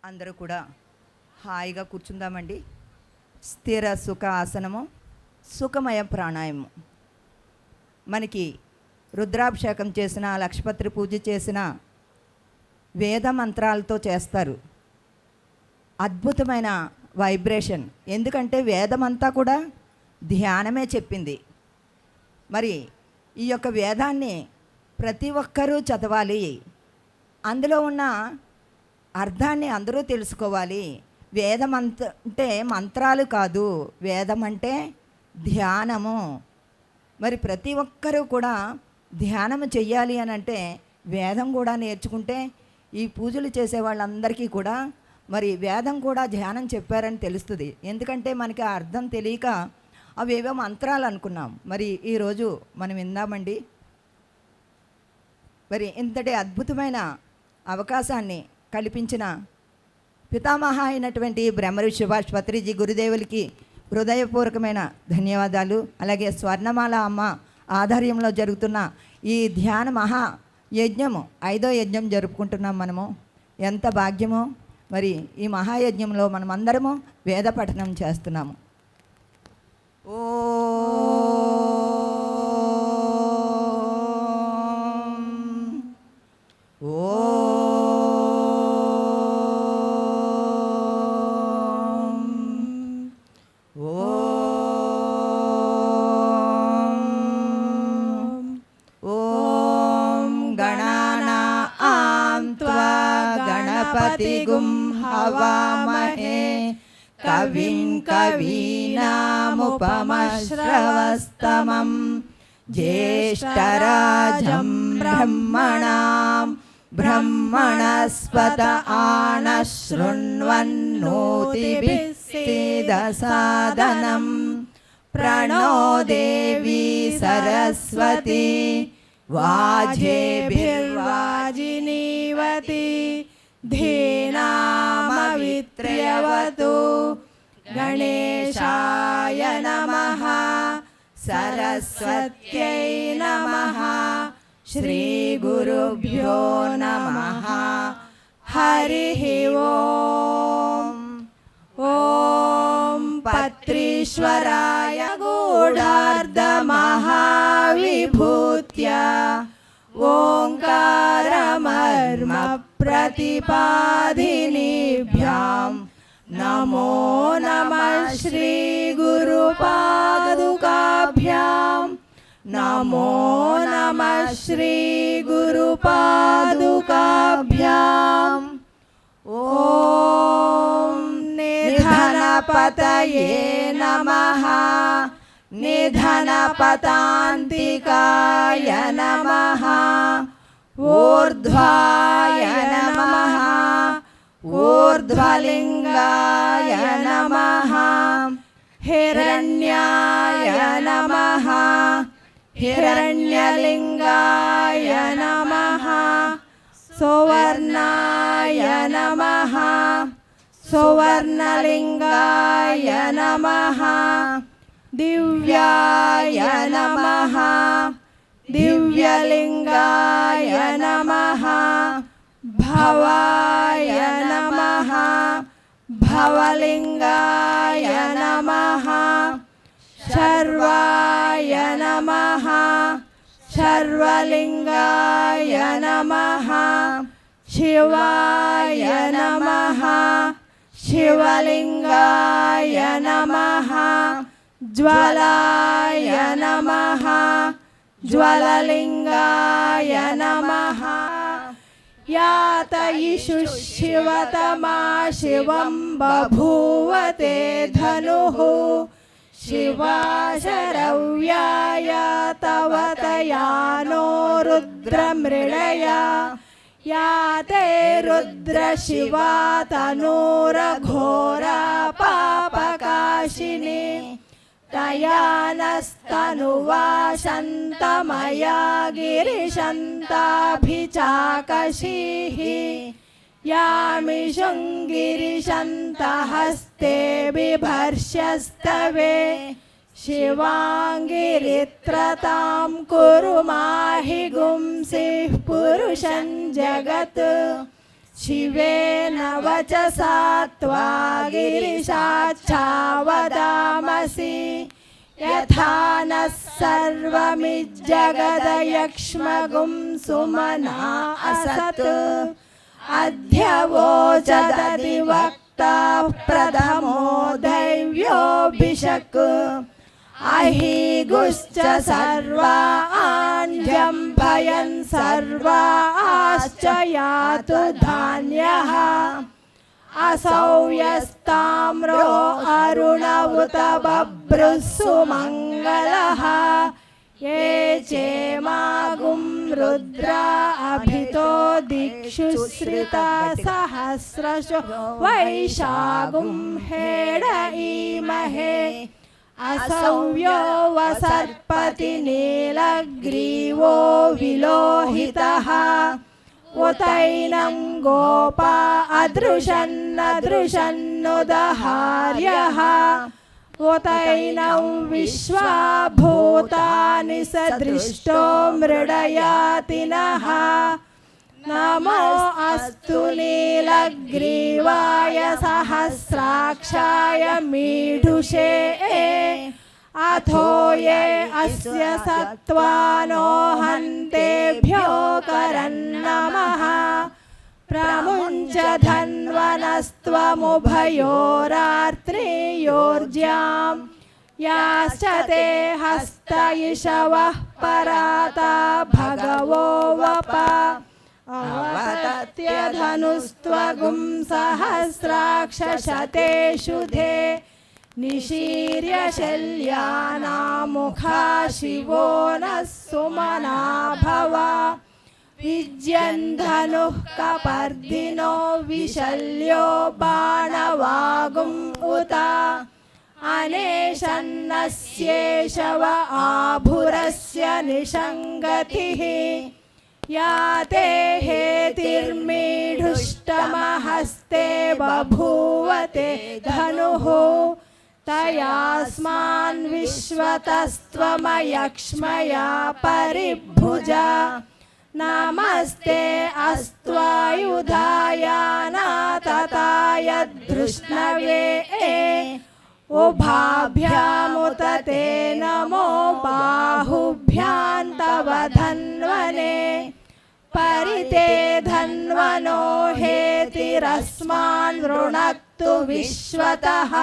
అందరూ కూడా హాయిగా కూర్చుందామండి. స్థిర సుఖ ఆసనము, సుఖమయ ప్రాణాయామం. మనకి రుద్రాభిషేకం చేసిన, లక్షపత్రి పూజ చేసిన వేద మంత్రాలతో చేస్తారు. అద్భుతమైన వైబ్రేషన్. ఎందుకంటే వేదమంతా కూడా ధ్యానమే చెప్పింది. మరి ఈ యొక్క వేదాన్ని ప్రతి ఒక్కరూ చదవాలి. అందులో ఉన్న అర్థాన్ని అందరూ తెలుసుకోవాలి. వేదం అంటే మంత్రాలు కాదు, వేదం అంటే ధ్యానము. మరి ప్రతి ఒక్కరూ కూడా ధ్యానము చెయ్యాలి అని అంటే వేదం కూడా నేర్చుకుంటే ఈ పూజలు చేసే వాళ్ళందరికీ కూడా మరి వేదం కూడా ధ్యానం చెప్పారని తెలుస్తుంది. ఎందుకంటే మనకి ఆ అర్థం తెలియక అవేవో మంత్రాలు అనుకున్నాం. మరి ఈరోజు మనం విందామండి. మరి ఇంతటి అద్భుతమైన అవకాశాన్ని కల్పించిన పితామహ అయినటువంటి బ్రహ్మర్షి సుభాష్ పత్రిజీ గురుదేవులకి హృదయపూర్వకమైన ధన్యవాదాలు. అలాగే స్వర్ణమాల అమ్మ ఆధ్వర్యంలో జరుగుతున్న ఈ ధ్యాన మహా యజ్ఞము 5వ యజ్ఞం జరుపుకుంటున్నాం మనము. ఎంత భాగ్యమో. మరి ఈ మహాయజ్ఞంలో మనం అందరము వేద పఠనం చేస్తున్నాము. गणपतिगुं हवामहे कविं कवीनामुपमश्रवस्तमं ज्येष्ठराजं ब्रह्मणां ब्रह्मणस्पत आनशृण्वन्नोतिभिः सीदसादनं प्रणो देवी सरस्वती वाजेभिर्वाजिनीवती धीनामवित्र्यवतु गणेशाय नमः सरस्वत्यै नमः श्रीगुरुभ्यो नमः हरिः ओम् ॐ पत्रीश्वराय गूढार्धमहाविभूत्या ओंकारमर्म प्रतिपादिनीभ्यां नमो नमः श्री गुरुपादुकाभ्यां नमो नमः श्री गुरुपादुकाभ्यां ॐ निधनपतये नमः निधनपतान्तिकाय नमः ऊर्ध्वाय नमः ऊर्ध्वलिङ्गाय नमः हिरण्याय नमः हिरण्यलिङ्गाय नमः सुवर्णाय नमः सुवर्णलिङ्गाय नमः दिव्याय नमः दिव्यलिङ्गाय नमः भवाय नमः भवलिङ्गाय नमः शर्वाय नमः शर्वलिङ्गाय नमः शिवाय नमः शिवलिङ्गाय नमः ज्वलाय नमः ज्वललिङ्गाय नमः यातयिषु शिवतमा शिवं बभूवते धनुः शिवा शरव्याय तव तयानो रुद्रमृळया याते रुद्र शिवा तनूरघोरा पापकाशिनी तया नस्तनुवा शन्तमया गिरिशन्ताभिचाकशीः यामि शृङ्गिरिशन्तहस्ते बिभर्ष्यस्तवे शिवाङ्गिरित्रतां कुरु माहि गुंसिः पुरुषं जगत् शिवेन वचसा त्वा गिरिशाच्छावदामसि यथा नः सर्वमिज्जगदयक्ष्मगुं सुमना असत् अध्यवोचदधिवक्ता प्रथमो दैव्योऽभिषक् अहीगुश्च सर्वा आञ्जम्भयन् सर्वा आश्च यातु धान्यः असौ यस्ताम्रो अरुणवुत बभ्रुः सुमङ्गलः ये चेमागुं रुद्रा अभितो दिक्षु श्रिता सहस्रशो वैशागुं हेडईमहे असौव्यो वसर्पति नीलग्रीवो विलोहितः उतैनं गोपा अदृशन्नदृशन्नुदहार्यः उतैनं विश्वा भूतानि सदृष्टो मृडयातिनः नमो अस्तु नीलग्रीवाय सहस्राक्षाय मीढुषे अथो ये अस्य सत्त्वानो हन्तेभ्यो करन्नमः प्रमुञ्च धन्वनस्त्वमुभयोरात्रियोर्ज्यां याश्च ते हस्त इषवः पराता भगवो वप अवतत्य धनुस्त्वगुं सहस्राक्षशतेषु धे निशीर्य शल्यानामुखा शिवो नः सुमना भव विज्यन् धनुः कपर्दिनो विशल्यो बाणवागुम् उत अनेशन्नस्येषव आभुरस्य निषङ्गतिः या ते हेतिर्मीढुष्टमहस्ते बभूवते धनुः तयास्मान् विश्वतस्त्वमयक्ष्मया परिभुजा नमस्ते अस्त्वायुधाय नातताय धृष्णवे उभाभ्यामुत ते नमो बाहुभ्यां तव धन्वने परिते धन्वनो हेतिरस्मान् वृणक्तु विश्वतः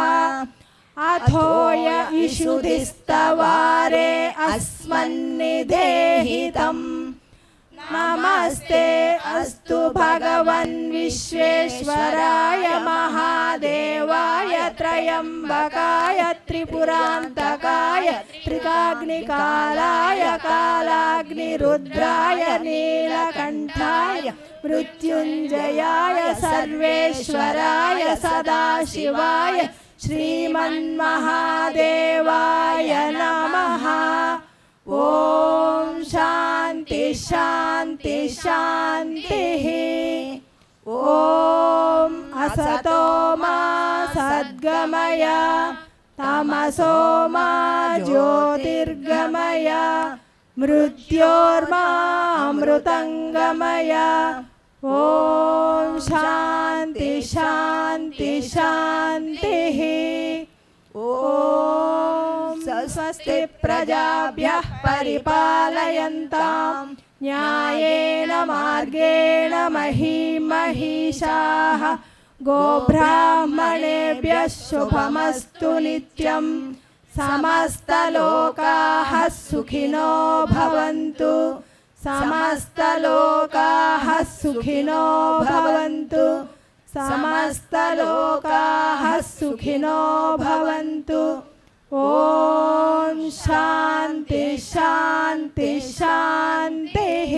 अथोय इषुधिस्तवारे अस्मन्निधेहितम् नमस्ते अस्तु भगवन् विश्वेश्वराय महादेवाय त्रयम्बकाय त्रिपुरान्तकाय त्रिकाग्निकालाय कालाग्निरुद्राय नीलकण्ठाय मृत्युञ्जयाय सर्वेश्वराय सदाशिवाय श्रीमन्महादेवाय नमः। ओम शांति शांति शांतिः। ओम असतो मा सद्गमय तमसो मा ज्योतिर्गमय मृत्योर्मा अमृतंगमय। ओम शांति शांति शांतिः। ओम स्वस्ति प्रजाभ्यः परिपालयन्तां न्यायेन मार्गेण महिषाः गोब्राह्मणेभ्यः शुभमस्तु नित्यं समस्तलोकाः सुखिनो भवन्तु समस्तलोकाः सुखिनो भवन्तु समस्तलोकाः सुखिनो भवन्तु। ओम शांति शांति शांतिः।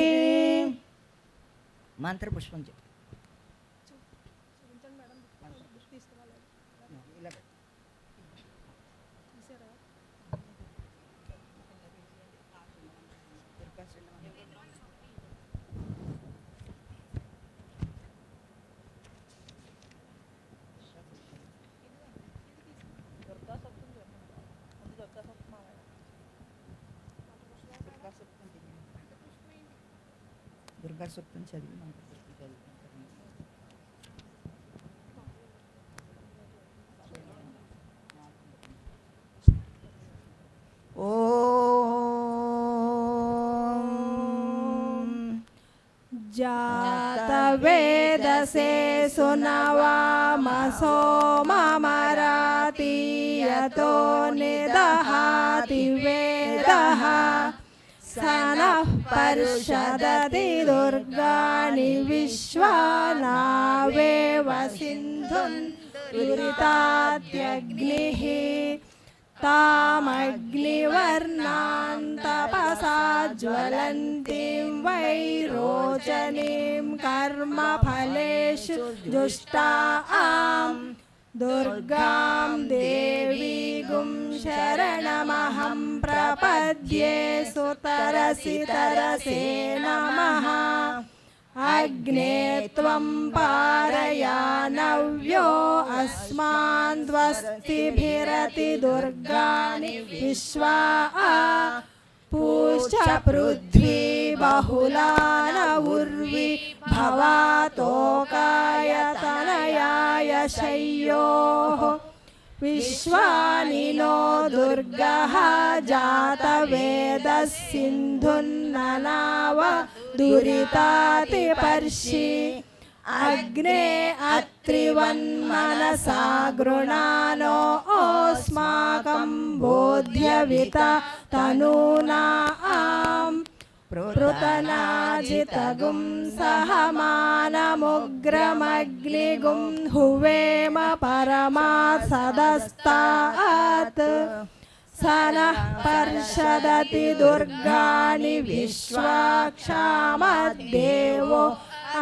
मंत्र पुष्पं దుర్గా సూక్తం చదివి मासेषु नवामसो ममराति यतो निदहाति वेदः स नः पर्षदति दुर्गाणि विश्वानावेव सिन्धुन् दुरिताद्यग्निः तामग्निवर्णां तपसा ज्वलन्तीं वैरोचनीं कर्मफलेषु जुष्टां दुर्गां देवीगुं शरणमहं प्रपद्ये सुतरसि तरसे नमः अग्ने त्वं पारयानव्यो अस्मान्द्वस्तिभिरति दुर्गाणि विश्वा पूश्च पृथ्वी बहुला न उर्वी भवातोकाय तनयाय शय्योः विश्वानि नो दुर्गः जातवेदः सिन्धुन्ननाव दुरितातिपर्षि अग्ने अत्रिवन्मनसा गृणानो अस्माकं बोध्यविता तनूनां पृतनाजितगुं सहमानमुग्रमग्निगुं हुवेम परमात् सदस्तात् स नः पर्षदति दुर्गाणि विश्वाक्षामद्देवो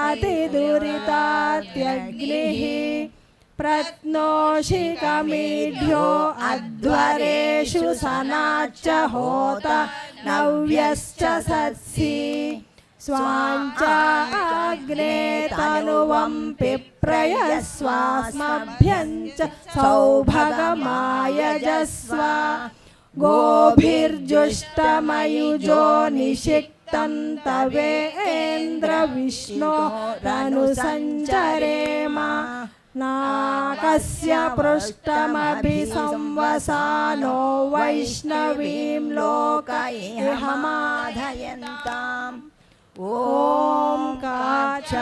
अतिदुरितात्यग्निः प्रत्नोषिकमीढ्यो अध्वरेषु सनाच्च होत नव्यश्च सत्सि स्वाञ्च अग्ने तनुवं पिप्रयस्वास्मभ्यं च सौभगमायजस्व गोभिर्जुष्टमयुजो निषिक्तं तवेन्द्र विष्णोरनुसञ्चरेम नाकस्य पृष्ठमभि संवसानो वैष्णवीं लोकैहमाधयन्ताम् ॐ कात्यायनाय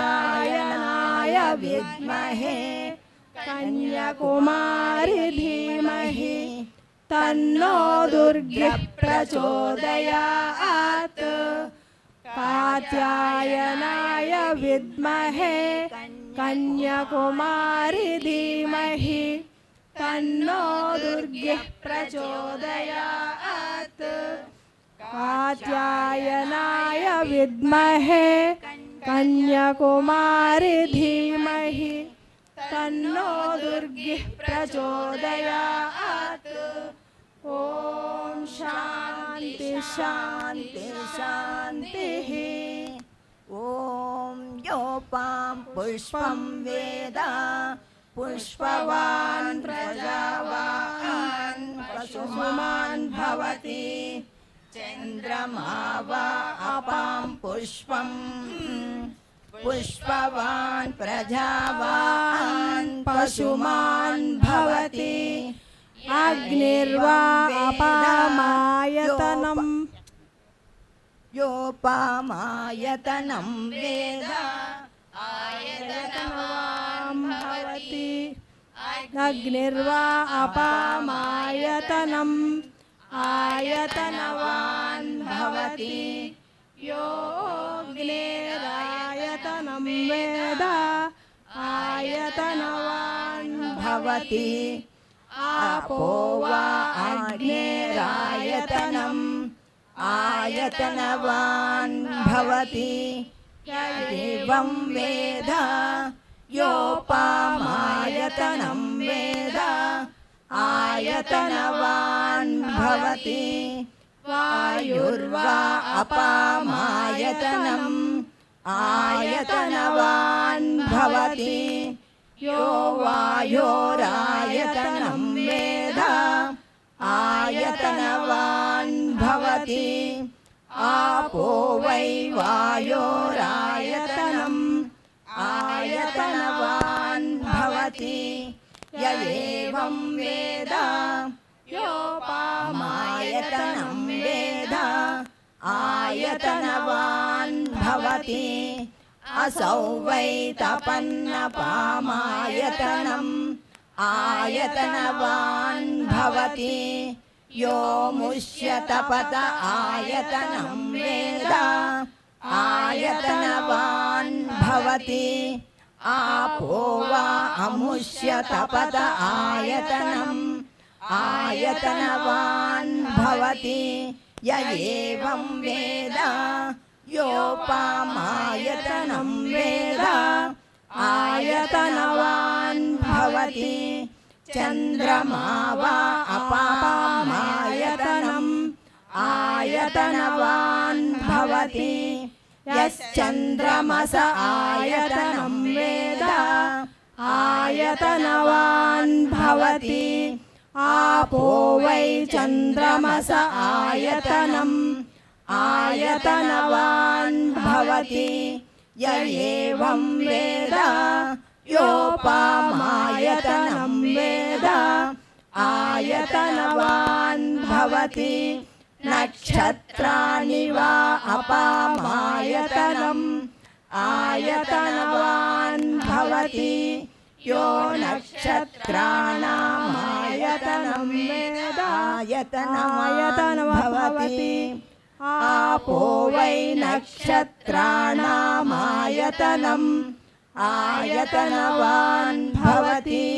विद्महे कन्याकुमारी धीमहि तन्नो दुर्गे प्रचोदयात् कात्यायनाय विद्महे कन्याकुमारी धीमहि तन्नो दुर्गे प्रचोदयात् कात्यायनाय विद्महे कन्याकुमारी धीमहि तन्नो दुर्गे प्रचोदयात् ॐ शान्ति शान्ति शान्तिः ॐ योपां पुष्पं वेद पुष्पवान् प्रजावान् पशुमान् भवति चन्द्रमा वा अपां पुष्पं पुष्पवान् प्रजावान् पशुमान् भवति अग्निर्वा अपामायतनं योपामायतनं वेद आयतनवान् भवति अग्निर्वा अपामायतनम् आयतनवान् भवति योऽग्निरायतनं वेद आयतनवान् भवति आपो वा अग्निरायतनम् आयतनवान् भवति एवं वेद योपामायतनं वेद आयतनवान् भवति वायुर्वा अपामायतनम् आयतनवान् भवति यो वायोरायतनं वेद आयतनवान् भवति आपो वै वायोरायतनम् आयतनवान् भवति य एवं वेद योपामायतनं वेद आयतनवान् भवति असौ वै तपन्नपामायतनम् आयतनवान् भवति यो मुष्य तपत आयतनं वेद आयतनवान् भवति आपो वा अमुष्य तपत आयतनम् आयतनवान् भवति य एवं वेद योपामायतनं वेद आयतनवान् भवति चन्द्रमा वा अपामायतनम् आयतनवान् भवति यश्चन्द्रमस आयतनं वेद आयतनवान् भवति आपो वै चन्द्रमस आयतनम् आयतनवान् भवति य एवं वेद योपामायतनं वेद आयतनवान् भवति नक्षत्राणि वा अपामायतनम् आयतनवान् भवति यो नक्षत्राणामायतनं वेद आयतनं भवति आपो वै नक्षत्राणामायतनम् आयतनवान् भवति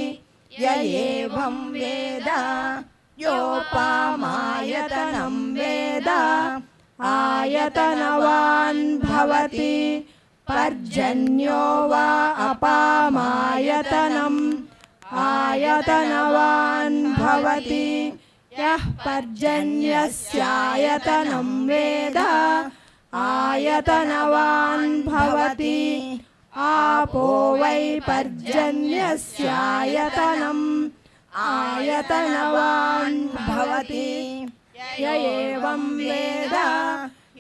य एवं वेद योपामायतनं वेद आयतनवान् भवति पर्जन्यो वा अपामायतनम् आयतनवान् भवति यः पर्जन्यस्यायतनं वेद आयतनवान् भवति आपो वै पर्जन्यस्यायतनम् आयतनवान् भवति य एवं वेद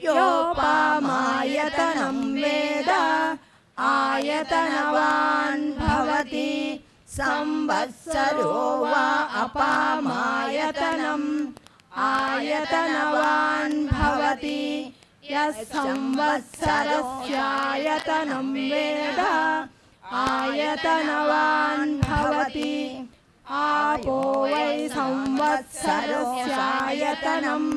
योपामायतनं वेद आयतनवान् भवति संवत्सरो वा अपामायतनम् आयतनवान् भवति यः संवत्सरस्यायतनं वेद आयतनवान् भवति आपो वै संवत्सरस्यायतनम्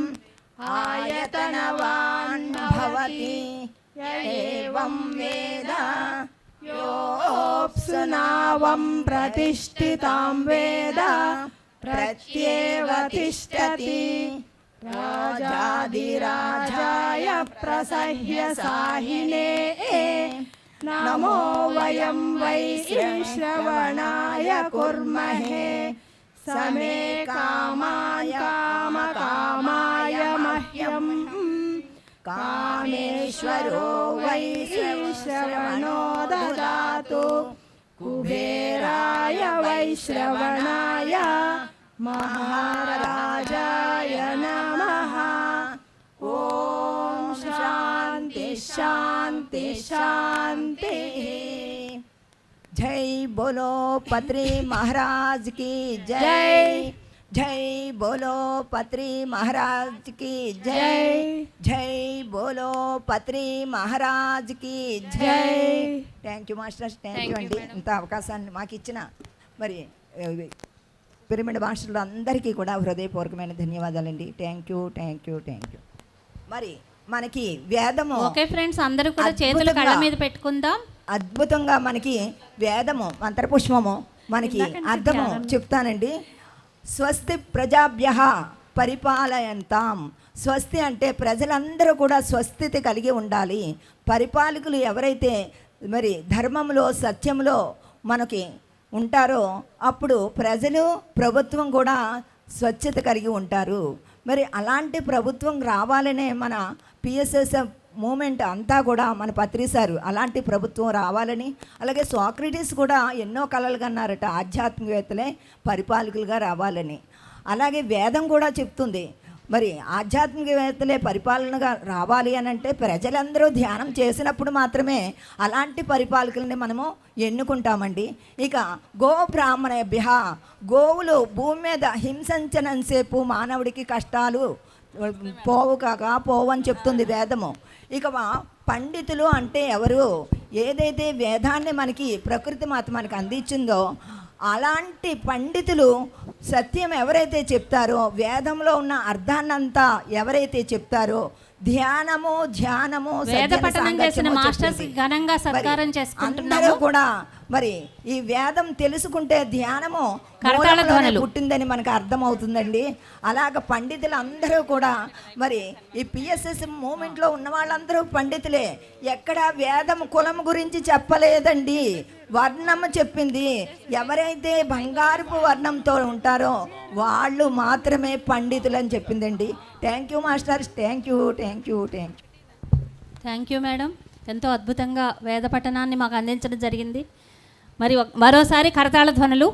आयतनवान् भवति य एवं वेद योऽप्सुनावं प्रतिष्ठितां वेद प्रत्येव तिष्ठति राजाधिराजाय प्रसह्य साहिने नमो वयं वै श्रवणाय कुर्महे समे कामाय कामकामाय मह्यं कामेश्वरो वै श्रवणो ददातु कुबेराय वै श्रवणाय महाराजाय नमः। ॐ शान्ति शान्ति शान्तिः। जय बोलो पत्री महाराज की जय। जय बोलो पत्री महाराज की जय। जय बोलो पत्री महाराज की जय। Thank you masters, thank you అండి ఇంత అవకాశాన్ని మాకు ఇచ్చిన మరి పిరమిడ్ మాస్టర్లు అందరికీ కూడా హృదయపూర్వకమైన ధన్యవాదాలండి. Thank you thank you thank you. మరి మనకి వేదము ఓకే ఫ్రెండ్స్, అందరూ కూడా చేతులు కళ్ళ మీద పెట్టుకుందాం. అద్భుతంగా మనకి వేదము మంత్రపుష్పము మనకి అర్థము చెప్తానండి. స్వస్తి ప్రజాభ్యః పరిపాలయంతాం. స్వస్తి అంటే ప్రజలందరూ కూడా స్వస్థితి కలిగి ఉండాలి. పరిపాలకులు ఎవరైతే మరి ధర్మంలో సత్యంలో మనకి ఉంటారో అప్పుడు ప్రజలు ప్రభుత్వం కూడా స్వచ్ఛత కలిగి ఉంటారు. మరి అలాంటి ప్రభుత్వం రావాలనే మన పిఎస్ఎస్ఎఫ్ మూమెంట్ అంతా కూడా మన పత్రిసారు అలాంటి ప్రభుత్వం రావాలని, అలాగే సోక్రటీస్ కూడా ఎన్నో కలలు కన్నారట ఆధ్యాత్మికవేత్తలే పరిపాలకులుగా రావాలని. అలాగే వేదం కూడా చెప్తుంది మరి ఆధ్యాత్మికవేత్తలే పరిపాలనగా రావాలి అని అంటే ప్రజలందరూ ధ్యానం చేసినప్పుడు మాత్రమే అలాంటి పరిపాలకులని మనము ఎన్నుకుంటామండి. ఇక గో బ్రాహ్మణేభ్యః, గోవులు భూమి మీద హింసించనంతసేపు మానవుడికి కష్టాలు పోవు అని చెప్తుంది వేదము. ఇక పండితులు అంటే ఎవరు? ఏదైతే వేదాన్ని మనకి ప్రకృతి మాత మనకి అందించిందో అలాంటి పండితులు సత్యం ఎవరైతే చెప్తారో, వేదంలో ఉన్న అర్థాన్నంతా ఎవరైతే చెప్తారో, ధ్యానము వేద సజ్జన పఠనం చేసిన సాంగత్యము మాస్టర్స్ చెప్పింది. ఘనంగా సత్కారం అందరూ చేసుకుంటున్నాము. కూడా మరి ఈ వేదం తెలుసుకుంటే ధ్యానము కరతాళ మూలంలోనే ధ్వనులు. పుట్టిందని మనకు అర్థమవుతుందండి. అలాగ పండితులు అందరూ కూడా మరి ఈ పిఎస్ఎస్ మూమెంట్లో ఉన్న వాళ్ళందరూ పండితులే. ఎక్కడ వేదం కులం గురించి చెప్పలేదండి, వర్ణము చెప్పింది. ఎవరైతే బంగారపు వర్ణంతో ఉంటారో వాళ్ళు మాత్రమే పండితులు అని చెప్పిందండి. Thank you masters, thank you. Thank you madam, ఎంతో అద్భుతంగా వేద పఠనాన్ని మాకు అందించడం జరిగింది. మరి మరోసారి కరతాళ ధ్వనులు.